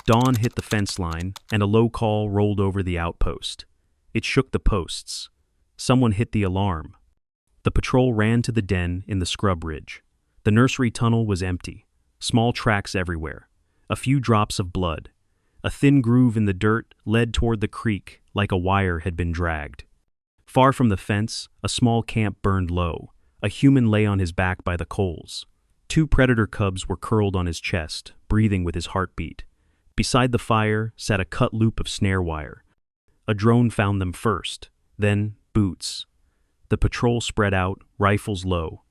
Dawn hit the fence line, and a low call rolled over the outpost. It shook the posts. Someone hit the alarm. The patrol ran to the den in the scrub ridge. The nursery tunnel was empty. Small tracks everywhere. A few drops of blood. A thin groove in the dirt led toward the creek like a wire had been dragged. Far from the fence, a small camp burned low. A human lay on his back by the coals. 2 predator cubs were curled on his chest, breathing with his heartbeat. Beside the fire sat a cut loop of snare wire. A drone found them first, then boots. The patrol spread out, rifles low.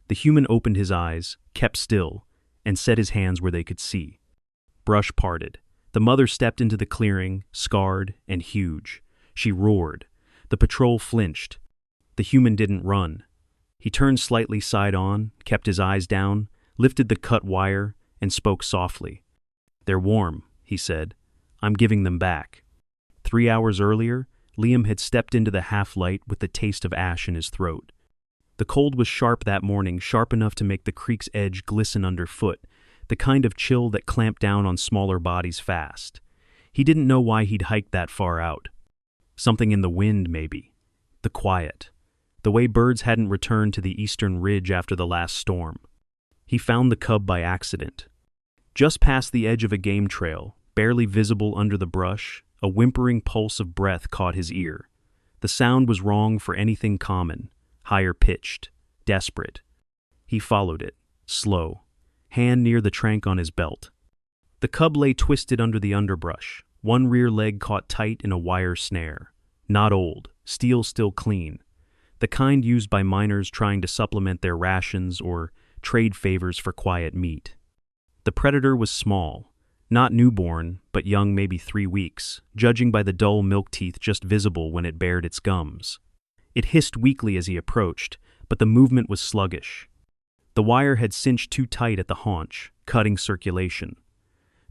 The human opened his eyes, kept still, and set his hands where they could see. Brush parted. The mother stepped into the clearing, scarred and huge. She roared. The patrol flinched. The human didn't run. He turned slightly side on, kept his eyes down, lifted the cut wire, and spoke softly. "They're warm," he said. "I'm giving them back." 3 hours earlier, Liam had stepped into the half-light with the taste of ash in his throat. The cold was sharp that morning, sharp enough to make the creek's edge glisten underfoot, the kind of chill that clamped down on smaller bodies fast. He didn't know why he'd hiked that far out. Something in the wind, maybe. The quiet. The way birds hadn't returned to the eastern ridge after the last storm. He found the cub by accident. Just past the edge of a game trail, barely visible under the brush, a whimpering pulse of breath caught his ear. The sound was wrong for anything common, higher pitched, desperate. He followed it, slow, hand near the trank on his belt. The cub lay twisted under the underbrush, one rear leg caught tight in a wire snare. Not old, steel still clean. The kind used by miners trying to supplement their rations or trade favors for quiet meat. The predator was small, not newborn, but young, maybe 3 weeks, judging by the dull milk teeth just visible when it bared its gums. It hissed weakly as he approached, but the movement was sluggish. The wire had cinched too tight at the haunch, cutting circulation.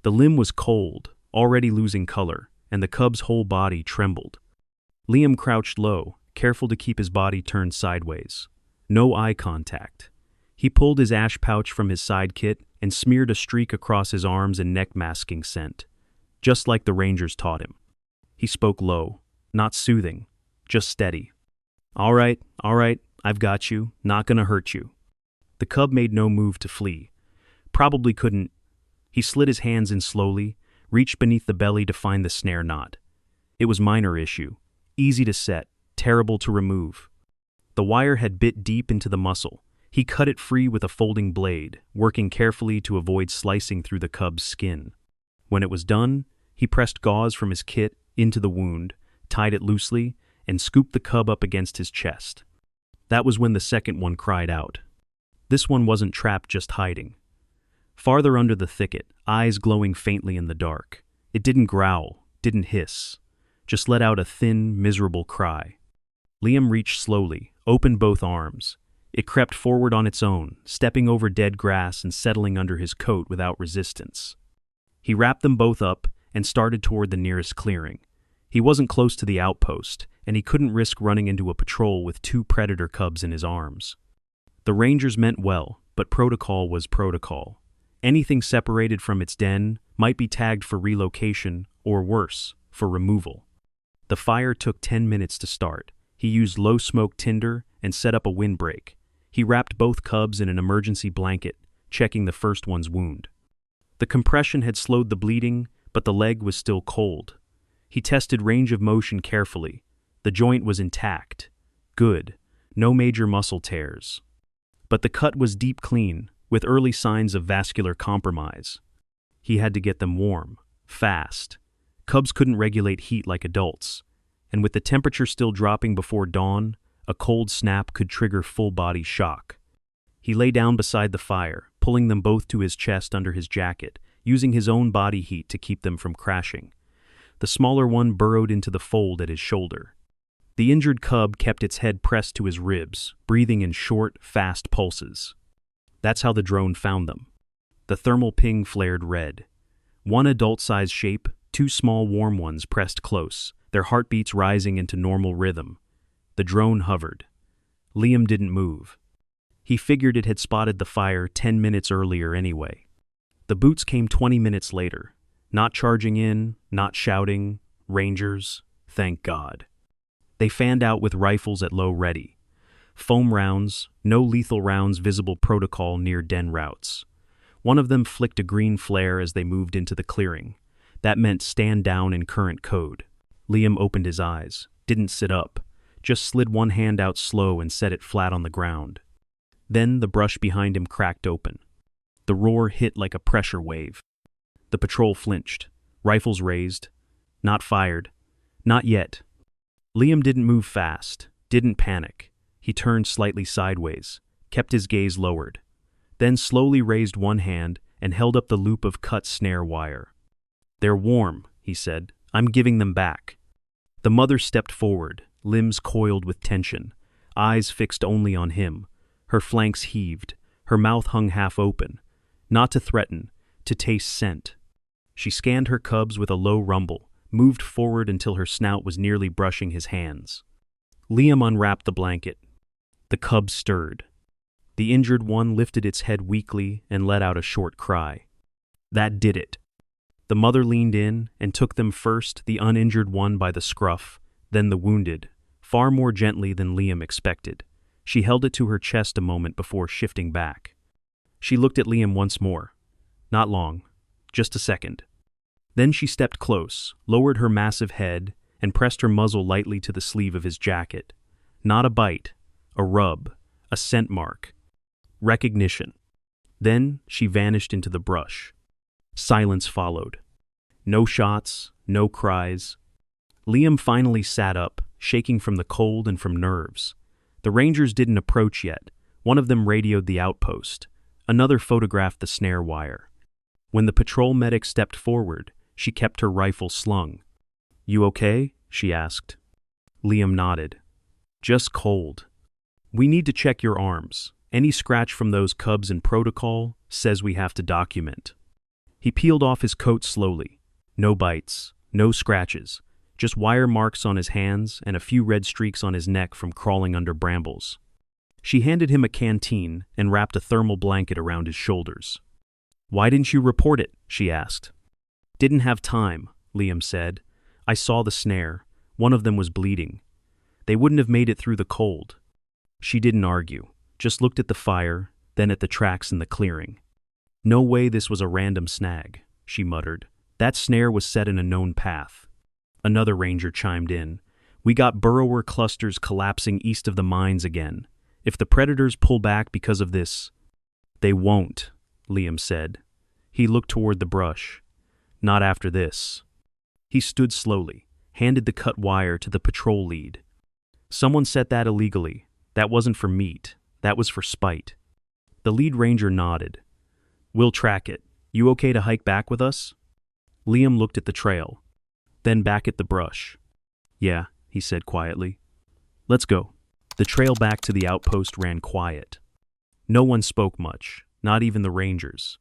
The limb was cold, already losing color, and the cub's whole body trembled. Liam crouched low, careful to keep his body turned sideways. No eye contact. He pulled his ash pouch from his side kit and smeared a streak across his arms and neck, masking scent, just like the rangers taught him. He spoke low, not soothing, just steady. All right, I've got you, not gonna hurt you." The cub made no move to flee. Probably couldn't. He slid his hands in slowly, reached beneath the belly to find the snare knot. It was minor issue, easy to set, terrible to remove. The wire had bit deep into the muscle. He cut it free with a folding blade, working carefully to avoid slicing through the cub's skin. When it was done, he pressed gauze from his kit into the wound, tied it loosely, and scooped the cub up against his chest. That was when the second one cried out. This one wasn't trapped, just hiding. Farther under the thicket, eyes glowing faintly in the dark. It didn't growl, didn't hiss, just let out a thin, miserable cry. Liam reached slowly, opened both arms. It crept forward on its own, stepping over dead grass and settling under his coat without resistance. He wrapped them both up and started toward the nearest clearing. He wasn't close to the outpost, and he couldn't risk running into a patrol with 2 predator cubs in his arms. The rangers meant well, but protocol was protocol. Anything separated from its den might be tagged for relocation, or worse, for removal. The fire took 10 minutes to start. He used low-smoke tinder and set up a windbreak. He wrapped both cubs in an emergency blanket, checking the first one's wound. The compression had slowed the bleeding, but the leg was still cold. He tested range of motion carefully. The joint was intact. Good. No major muscle tears. But the cut was deep clean, with early signs of vascular compromise. He had to get them warm, fast. Cubs couldn't regulate heat like adults, and with the temperature still dropping before dawn, a cold snap could trigger full-body shock. He lay down beside the fire, pulling them both to his chest under his jacket, using his own body heat to keep them from crashing. The smaller one burrowed into the fold at his shoulder. The injured cub kept its head pressed to his ribs, breathing in short, fast pulses. That's how the drone found them. The thermal ping flared red. One adult-sized shape, 2 small warm ones pressed close, their heartbeats rising into normal rhythm. The drone hovered. Liam didn't move. He figured it had spotted the fire 10 minutes earlier anyway. The boots came 20 minutes later. Not charging in, not shouting. Rangers, thank God. They fanned out with rifles at low ready. Foam rounds, no lethal rounds visible protocol near den routes. One of them flicked a green flare as they moved into the clearing. That meant stand down in current code. Liam opened his eyes, didn't sit up, just slid one hand out slow and set it flat on the ground. Then the brush behind him cracked open. The roar hit like a pressure wave. The patrol flinched, rifles raised. Not fired. Not yet. Liam didn't move fast, didn't panic. He turned slightly sideways, kept his gaze lowered, then slowly raised one hand and held up the loop of cut snare wire. "They're warm," he said. "I'm giving them back." The mother stepped forward, limbs coiled with tension, eyes fixed only on him. Her flanks heaved, her mouth hung half open, not to threaten, to taste scent. She scanned her cubs with a low rumble, moved forward until her snout was nearly brushing his hands. Liam unwrapped the blanket. The cubs stirred. The injured one lifted its head weakly and let out a short cry. That did it. The mother leaned in and took them first, the uninjured one by the scruff, then the wounded, far more gently than Liam expected. She held it to her chest a moment before shifting back. She looked at Liam once more. Not long, just a second. Then she stepped close, lowered her massive head, and pressed her muzzle lightly to the sleeve of his jacket. Not a bite, a rub, a scent mark. Recognition. Then she vanished into the brush. Silence followed. No shots, no cries. Liam finally sat up, shaking from the cold and from nerves. The Rangers didn't approach yet. One of them radioed the outpost. Another photographed the snare wire. When the patrol medic stepped forward, she kept her rifle slung. "You okay?" she asked. Liam nodded. "Just cold. We need to check your arms. Any scratch from those cubs in protocol says we have to document." He peeled off his coat slowly. No bites, no scratches, just wire marks on his hands and a few red streaks on his neck from crawling under brambles. She handed him a canteen and wrapped a thermal blanket around his shoulders. "Why didn't you report it?" she asked. "Didn't have time," Liam said. "I saw the snare. One of them was bleeding. They wouldn't have made it through the cold." She didn't argue, just looked at the fire, then at the tracks in the clearing. "No way this was a random snag," she muttered. "That snare was set in a known path." Another ranger chimed in. "We got burrower clusters collapsing east of the mines again. If the predators pull back because of this—" "They won't," Liam said. He looked toward the brush. "Not after this." He stood slowly, handed the cut wire to the patrol lead. "Someone set that illegally. That wasn't for meat. That was for spite." The lead ranger nodded. "We'll track it. You okay to hike back with us?" Liam looked at the trail, then back at the brush. "Yeah," he said quietly. "Let's go." The trail back to the outpost ran quiet. No one spoke much, not even the rangers.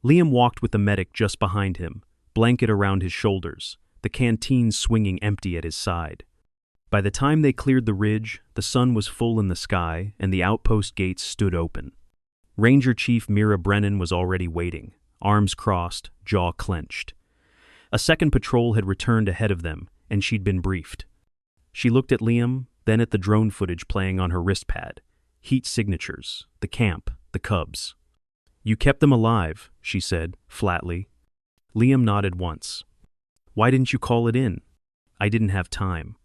Liam walked with the medic just behind him, blanket around his shoulders, the canteen swinging empty at his side. By the time they cleared the ridge, the sun was full in the sky and the outpost gates stood open. Ranger Chief Mira Brennan was already waiting, arms crossed, jaw clenched. A second patrol had returned ahead of them, and she'd been briefed. She looked at Liam, then at the drone footage playing on her wristpad. Heat signatures, the camp, the cubs. "You kept them alive," she said, flatly. Liam nodded once. "Why didn't you call it in?" "I didn't have time.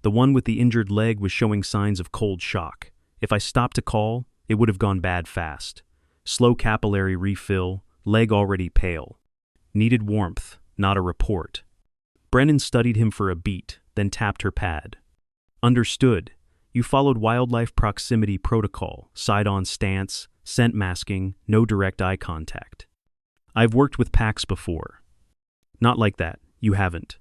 The one with the injured leg was showing signs of cold shock. If I stopped to call, it would have gone bad fast. Slow capillary refill, leg already pale. Needed warmth, not a report." Brennan studied him for a beat, then tapped her pad. "Understood. You followed wildlife proximity protocol, side-on stance, scent masking, no direct eye contact. I've worked with packs before." "Not like that. You haven't."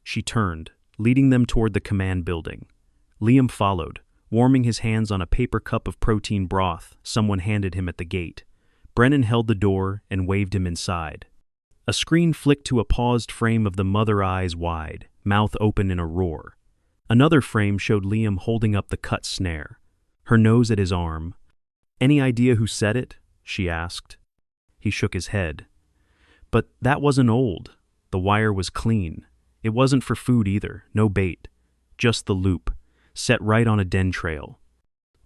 She turned, leading them toward the command building. Liam followed, warming his hands on a paper cup of protein broth someone handed him at the gate. Brennan held the door and waved him inside. A screen flicked to a paused frame of the mother, eyes wide, mouth open in a roar. Another frame showed Liam holding up the cut snare, her nose at his arm. "Any idea who set it?" she asked. He shook his head. "But that wasn't old," The wire was clean. It wasn't for food either, no bait. Just the loop, set right on a den trail.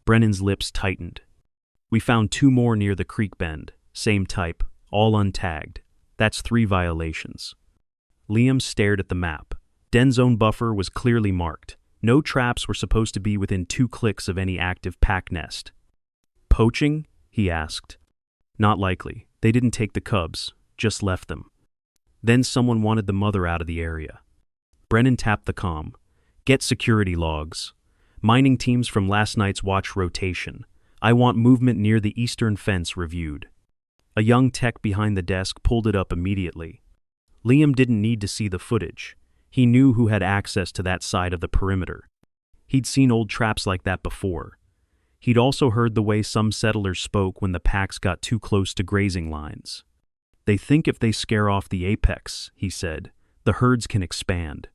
Brennan's lips tightened. We found 2 more near the creek bend, same type, all untagged. That's 3 violations. Liam stared at the map. Den zone buffer was clearly marked. No traps were supposed to be within 2 clicks of any active pack nest. Poaching? He asked. Not likely. They didn't take the cubs, just left them. Then someone wanted the mother out of the area. Brennan tapped the comm. Get security logs. Mining teams from last night's watch rotation. I want movement near the eastern fence reviewed. A young tech behind the desk pulled it up immediately. Liam didn't need to see the footage. He knew who had access to that side of the perimeter. He'd seen old traps like that before. He'd also heard the way some settlers spoke when the packs got too close to grazing lines. They think if they scare off the apex, he said, the herds can expand.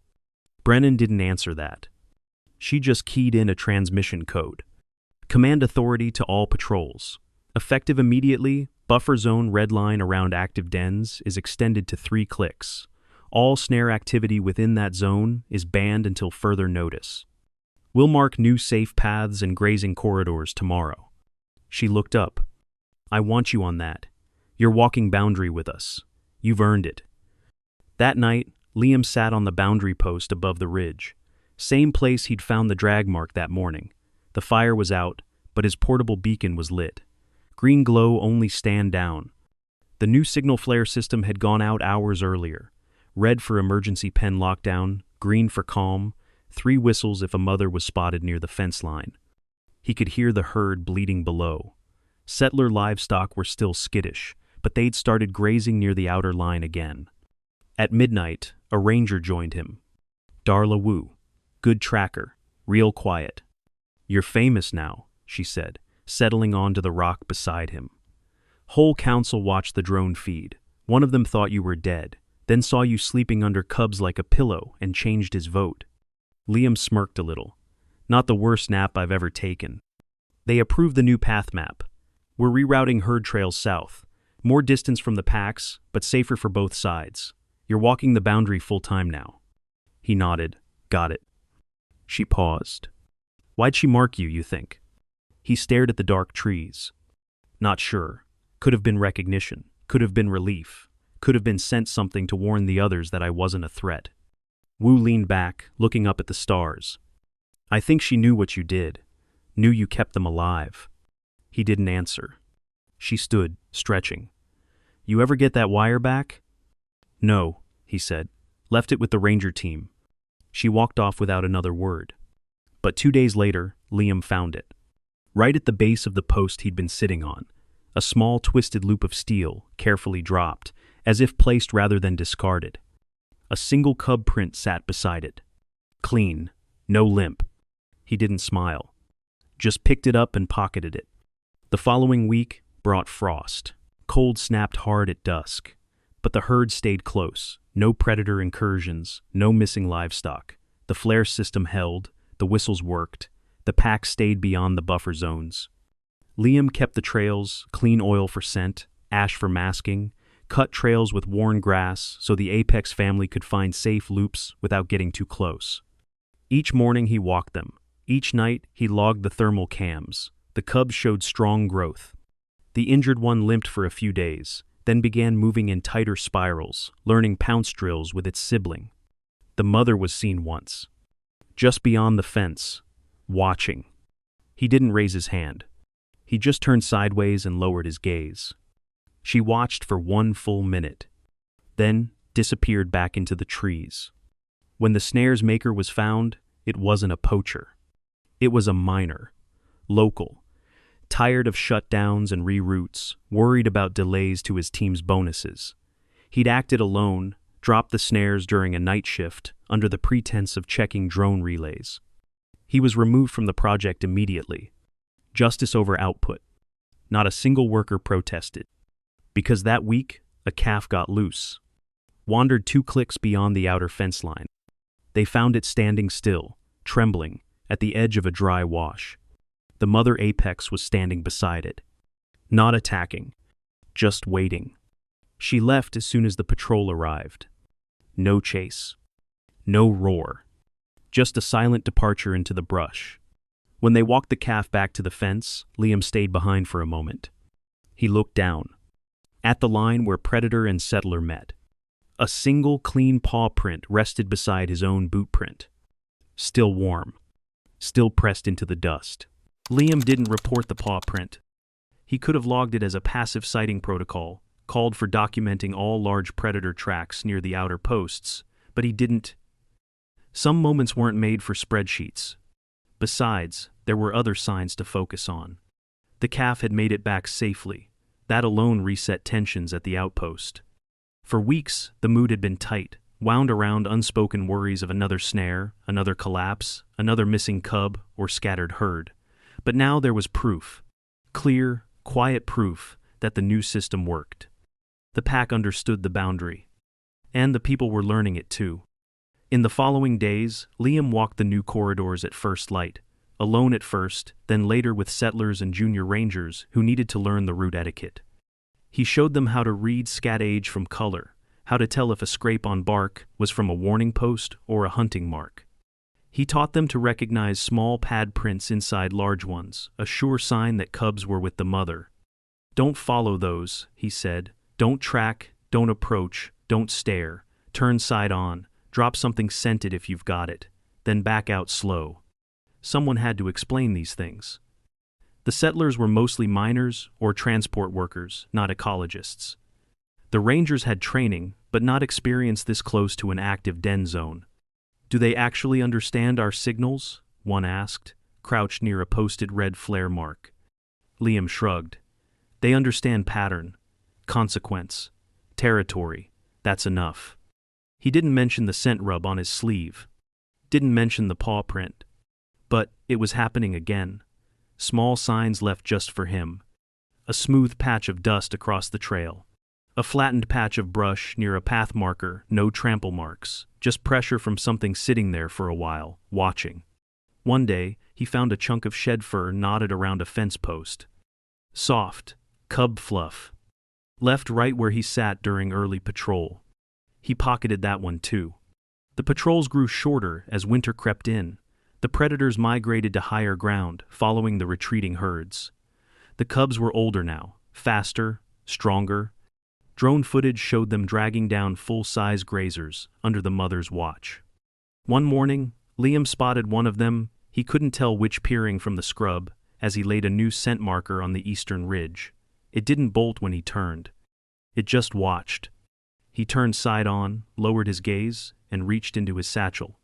Brennan didn't answer that. She just keyed in a transmission code. Command authority to all patrols. Effective immediately, buffer zone red line around active dens is extended to 3 clicks. All snare activity within that zone is banned until further notice. We'll mark new safe paths and grazing corridors tomorrow. She looked up. I want you on that. You're walking boundary with us. You've earned it. That night, Liam sat on the boundary post above the ridge. Same place he'd found the drag mark that morning. The fire was out, but his portable beacon was lit. Green glow only stand down. The new signal flare system had gone out hours earlier. Red for emergency pen lockdown, green for calm, 3 whistles if a mother was spotted near the fence line. He could hear the herd bleeding below. Settler livestock were still skittish, but they'd started grazing near the outer line again. At midnight, a ranger joined him. Darla Wu. Good tracker. Real quiet. You're famous now, she said, settling onto the rock beside him. Whole council watched the drone feed. One of them thought you were dead, then saw you sleeping under cubs like a pillow and changed his vote. Liam smirked a little. Not the worst nap I've ever taken. They approved the new path map. We're rerouting herd trails south. More distance from the packs, but safer for both sides. You're walking the boundary full-time now. He nodded. Got it. She paused. Why'd she mark you think? He stared at the dark trees. Not sure. Could have been recognition. Could have been relief. Could have been sent something to warn the others that I wasn't a threat. Wu leaned back, looking up at the stars. I think she knew what you did. Knew you kept them alive. He didn't answer. She stood, stretching. You ever get that wire back? No, he said. Left it with the ranger team. She walked off without another word. But 2 days later, Liam found it. Right at the base of the post he'd been sitting on. A small twisted loop of steel, carefully dropped, as if placed rather than discarded. A single cub print sat beside it. Clean, no limp. He didn't smile. Just picked it up and pocketed it. The following week brought frost. Cold snapped hard at dusk. But the herd stayed close. No predator incursions, no missing livestock. The flare system held, the whistles worked, the pack stayed beyond the buffer zones. Liam kept the trails, clean oil for scent, ash for masking, cut trails with worn grass so the Apex family could find safe loops without getting too close. Each morning he walked them. Each night he logged the thermal cams. The cubs showed strong growth. The injured one limped for a few days, then began moving in tighter spirals, learning pounce drills with its sibling. The mother was seen once. Just beyond the fence, watching. He didn't raise his hand. He just turned sideways and lowered his gaze. She watched for 1 full minute, then disappeared back into the trees. When the snare's maker was found, it wasn't a poacher. It was a miner, local, tired of shutdowns and reroutes, worried about delays to his team's bonuses. He'd acted alone, dropped the snares during a night shift under the pretense of checking drone relays. He was removed from the project immediately. Justice over output. Not a single worker protested. Because that week, a calf got loose. Wandered 2 clicks beyond the outer fence line. They found it standing still, trembling, at the edge of a dry wash. The mother apex was standing beside it. Not attacking, just waiting. She left as soon as the patrol arrived. No chase. No roar. Just a silent departure into the brush. When they walked the calf back to the fence, Liam stayed behind for a moment. He looked down. At the line where predator and settler met. A single clean paw print rested beside his own boot print. Still warm. Still pressed into the dust. Liam didn't report the paw print. He could have logged it as a passive sighting protocol, called for documenting all large predator tracks near the outer posts, but he didn't. Some moments weren't made for spreadsheets. Besides, there were other signs to focus on. The calf had made it back safely. That alone reset tensions at the outpost. For weeks, the mood had been tight, wound around unspoken worries of another snare, another collapse, another missing cub, or scattered herd. But now there was proof. Clear, quiet proof that the new system worked. The pack understood the boundary. And the people were learning it too. In the following days, Liam walked the new corridors at first light, alone at first, then later with settlers and junior rangers who needed to learn the route etiquette. He showed them how to read scat age from color, how to tell if a scrape on bark was from a warning post or a hunting mark. He taught them to recognize small pad prints inside large ones, a sure sign that cubs were with the mother. Don't follow those, he said. Don't track, don't approach, don't stare. Turn side on, drop something scented if you've got it, then back out slow. Someone had to explain these things. The settlers were mostly miners or transport workers, not ecologists. The rangers had training, but not experience this close to an active den zone. Do they actually understand our signals? One asked, crouched near a posted red flare mark. Liam shrugged. They understand pattern, consequence, territory. That's enough. He didn't mention the scent rub on his sleeve. Didn't mention the paw print. But it was happening again. Small signs left just for him. A smooth patch of dust across the trail. A flattened patch of brush near a path marker, no trample marks, just pressure from something sitting there for a while, watching. One day, he found a chunk of shed fur knotted around a fence post. Soft, cub fluff. Left right where he sat during early patrol. He pocketed that one too. The patrols grew shorter as winter crept in. The predators migrated to higher ground, following the retreating herds. The cubs were older now, faster, stronger. Drone footage showed them dragging down full-size grazers under the mother's watch. One morning, Liam spotted one of them. He couldn't tell which peering from the scrub, as he laid a new scent marker on the eastern ridge. It didn't bolt when he turned. It just watched. He turned side on, lowered his gaze, and reached into his satchel.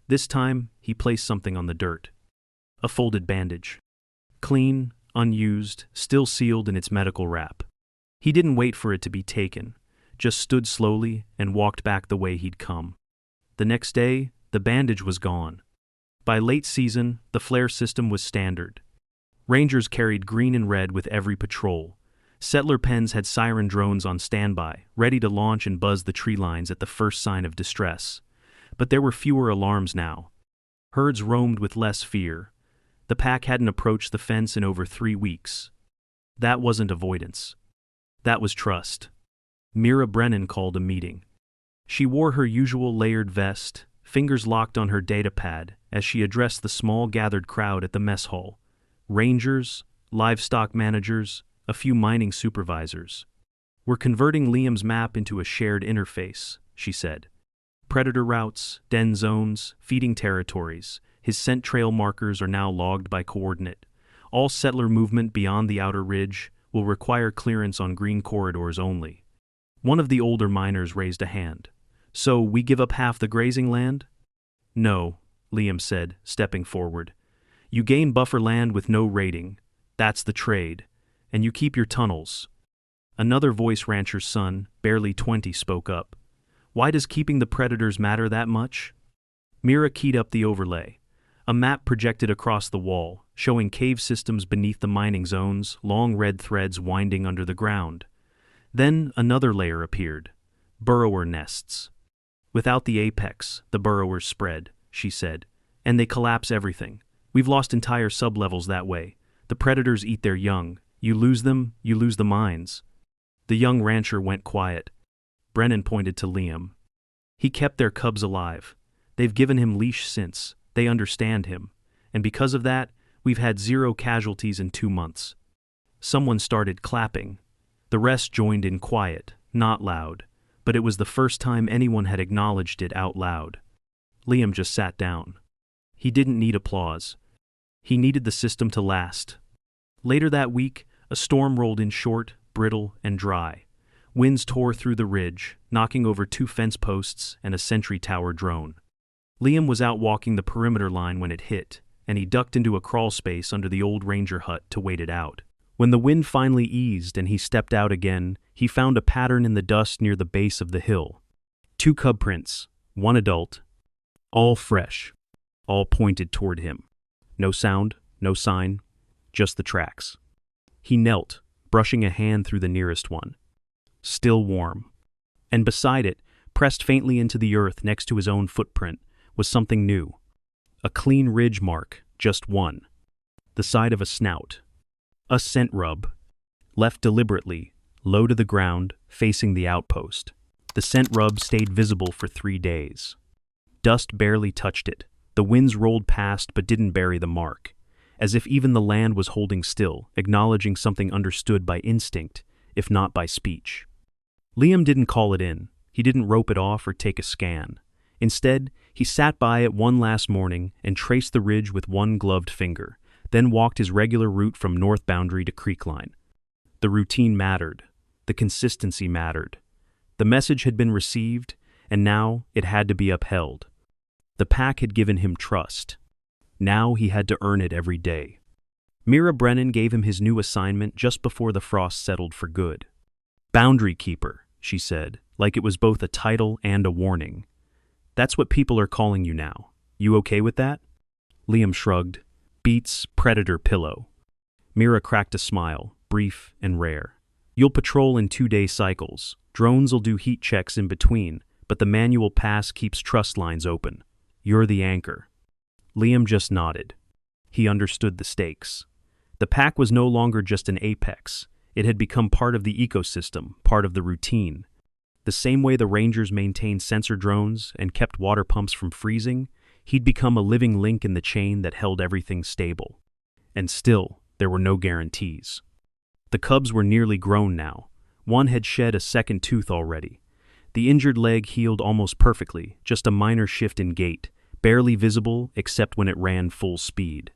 This time, he placed something on the dirt. A folded bandage. Clean, unused, still sealed in its medical wrap. He didn't wait for it to be taken, just stood slowly and walked back the way he'd come. The next day, the bandage was gone. By late season, the flare system was standard. Rangers carried green and red with every patrol. Settler pens had siren drones on standby, ready to launch and buzz the tree lines at the first sign of distress. But there were fewer alarms now. Herds roamed with less fear. The pack hadn't approached the fence in over 3 weeks. That wasn't avoidance. That was trust. Mira Brennan called a meeting. She wore her usual layered vest, fingers locked on her data pad, as she addressed the small gathered crowd at the mess hall. Rangers, livestock managers, a few mining supervisors. We're converting Liam's map into a shared interface, she said. Predator routes, den zones, feeding territories. His scent trail markers are now logged by coordinate. All settler movement beyond the outer ridge will require clearance on green corridors only. One of the older miners raised a hand. So we give up half the grazing land? No, Liam said, stepping forward. You gain buffer land with no rating. That's the trade. And you keep your tunnels. Another voice rancher's son, barely 20, spoke up. Why does keeping the predators matter that much? Mira keyed up the overlay. A map projected across the wall, showing cave systems beneath the mining zones, long red threads winding under the ground. Then another layer appeared. Burrower nests. Without the apex, the burrowers spread, she said. And they collapse everything. We've lost entire sublevels that way. The predators eat their young. You lose them, you lose the mines. The young rancher went quiet. Brennan pointed to Liam. He kept their cubs alive. They've given him leash since. They understand him. And because of that, we've had 0 casualties in 2 months. Someone started clapping. The rest joined in quiet, not loud, but it was the first time anyone had acknowledged it out loud. Liam just sat down. He didn't need applause. He needed the system to last. Later that week, a storm rolled in short, brittle, and dry. Winds tore through the ridge, knocking over 2 fence posts and a sentry tower drone. Liam was out walking the perimeter line when it hit, and he ducked into a crawl space under the old ranger hut to wait it out. When the wind finally eased and he stepped out again, he found a pattern in the dust near the base of the hill. 2 cub prints, 1 adult, all fresh, all pointed toward him. No sound, no sign, just the tracks. He knelt, brushing a hand through the nearest one. Still warm. And beside it, pressed faintly into the earth next to his own footprint, was something new. A clean ridge mark, just one. The side of a snout. A scent rub. Left deliberately, low to the ground, facing the outpost. The scent rub stayed visible for 3 days. Dust barely touched it. The winds rolled past but didn't bury the mark, as if even the land was holding still, acknowledging something understood by instinct, if not by speech. Liam didn't call it in. He didn't rope it off or take a scan. Instead, he sat by it one last morning and traced the ridge with one gloved finger, then walked his regular route from north boundary to creek line. The routine mattered. The consistency mattered. The message had been received, and now it had to be upheld. The pack had given him trust. Now he had to earn it every day. Mira Brennan gave him his new assignment just before the frost settled for good. Boundary keeper, she said, like it was both a title and a warning. That's what people are calling you now. You okay with that? Liam shrugged. Beats predator pillow. Mira cracked a smile, brief and rare. You'll patrol in 2-day cycles. Drones'll do heat checks in between, but the manual pass keeps trust lines open. You're the anchor. Liam just nodded. He understood the stakes. The pack was no longer just an apex. It had become part of the ecosystem, part of the routine. The same way the rangers maintained sensor drones and kept water pumps from freezing, he'd become a living link in the chain that held everything stable. And still, there were no guarantees. The cubs were nearly grown now. One had shed a second tooth already. The injured leg healed almost perfectly, just a minor shift in gait, barely visible except when it ran full speed.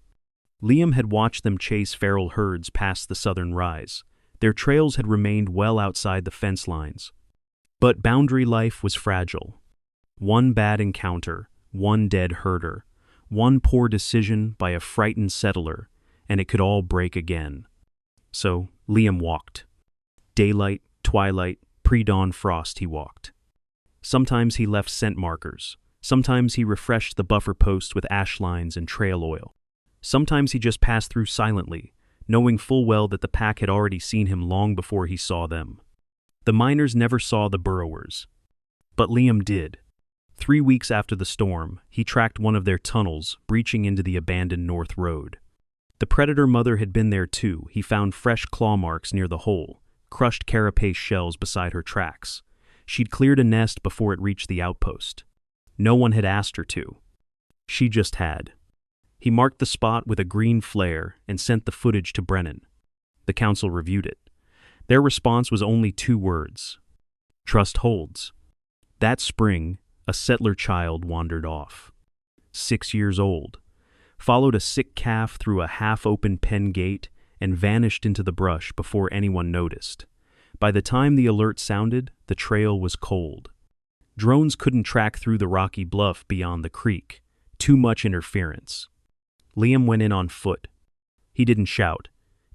Liam had watched them chase feral herds past the southern rise. Their trails had remained well outside the fence lines. But boundary life was fragile. One bad encounter, one dead herder, one poor decision by a frightened settler, and it could all break again. So Liam walked. Daylight, twilight, pre-dawn frost he walked. Sometimes he left scent markers. Sometimes he refreshed the buffer post with ash lines and trail oil. Sometimes he just passed through silently, knowing full well that the pack had already seen him long before he saw them. The miners never saw the burrowers. But Liam did. 3 weeks after the storm, he tracked one of their tunnels, breaching into the abandoned North Road. The predator mother had been there too. He found fresh claw marks near the hole, crushed carapace shells beside her tracks. She'd cleared a nest before it reached the outpost. No one had asked her to. She just had. He marked the spot with a green flare and sent the footage to Brennan. The council reviewed it. Their response was only 2 words. Trust holds. That spring, a settler child wandered off. 6 years old. Followed a sick calf through a half-open pen gate and vanished into the brush before anyone noticed. By the time the alert sounded, the trail was cold. Drones couldn't track through the rocky bluff beyond the creek. Too much interference. Liam went in on foot. He didn't shout,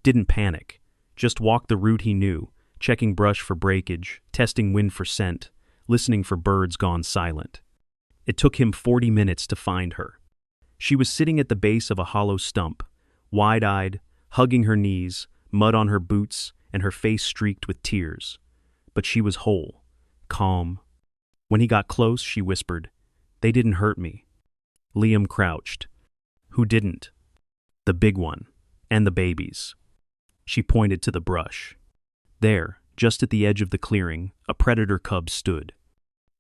didn't panic, just walked the route he knew, checking brush for breakage, testing wind for scent, listening for birds gone silent. It took him 40 minutes to find her. She was sitting at the base of a hollow stump, wide-eyed, hugging her knees, mud on her boots, and her face streaked with tears. But she was whole, calm. When he got close, she whispered, "They didn't hurt me." Liam crouched. Who didn't? The big one, and the babies. She pointed to the brush. There, just at the edge of the clearing, a predator cub stood.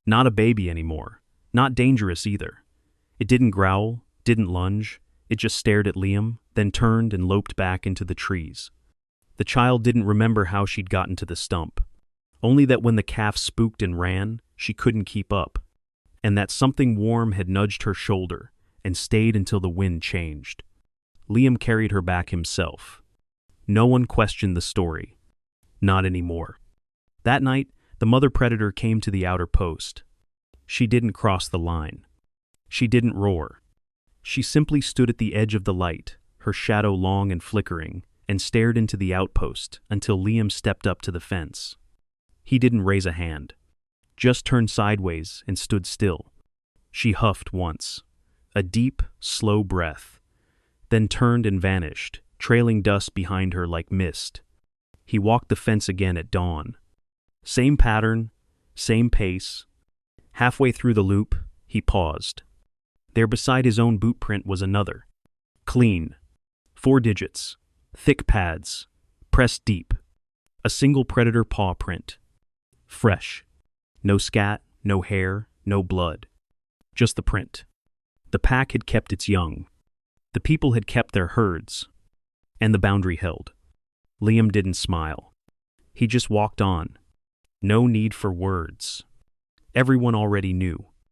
Not a baby anymore. Not dangerous either. It didn't growl, didn't lunge. It just stared at Liam, then turned and loped back into the trees. The child didn't remember how she'd gotten to the stump. Only that when the calf spooked and ran, she couldn't keep up. And that something warm had nudged her shoulder and stayed until the wind changed. Liam carried her back himself. No one questioned the story. Not anymore. That night, the mother predator came to the outer post. She didn't cross the line. She didn't roar. She simply stood at the edge of the light, her shadow long and flickering, and stared into the outpost until Liam stepped up to the fence. He didn't raise a hand. Just turned sideways and stood still. She huffed once, a deep, slow breath, then turned and vanished, trailing dust behind her like mist. He walked the fence again at dawn. Same pattern, same pace. Halfway through the loop, he paused. There beside his own boot print was another. Clean. 4 digits. Thick pads. Pressed deep. A single predator paw print. Fresh. No scat, no hair, no blood. Just the print. The pack had kept its young. The people had kept their herds. And the boundary held. Liam didn't smile. He just walked on. No need for words. Everyone already knew.